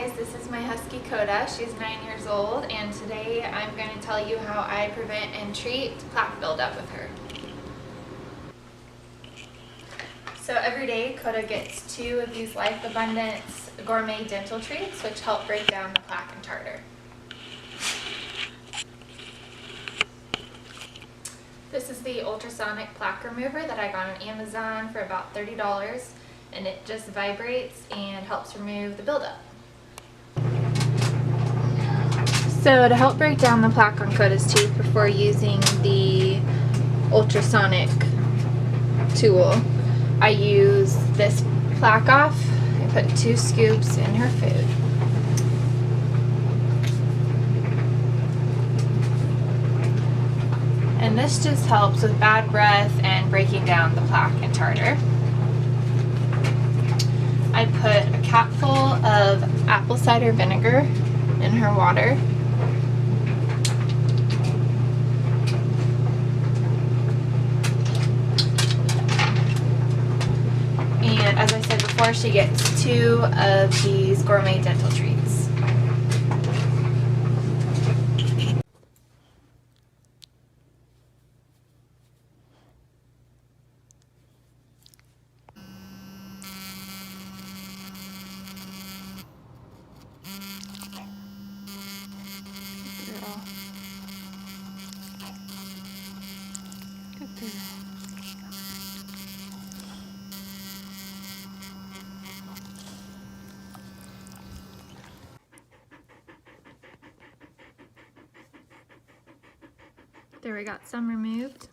guys, this is my husky Coda. She's 9 years old, and today I'm going to tell you how I prevent and treat plaque buildup with her. So every day Coda gets 2 of these Life Abundance gourmet dental treats, which help break down the plaque and tartar. This is the ultrasonic plaque remover that I got on Amazon for about $30, and it just vibrates and helps remove the buildup. So to help break down the plaque on Coda's teeth before using the ultrasonic tool, I use this Plaque Off. I put 2 scoops in her food. And this just helps with bad breath and breaking down the plaque and tartar. I put a capful of apple cider vinegar in her water. And as I said before, she gets 2 of these gourmet dental treats. There, we got some removed.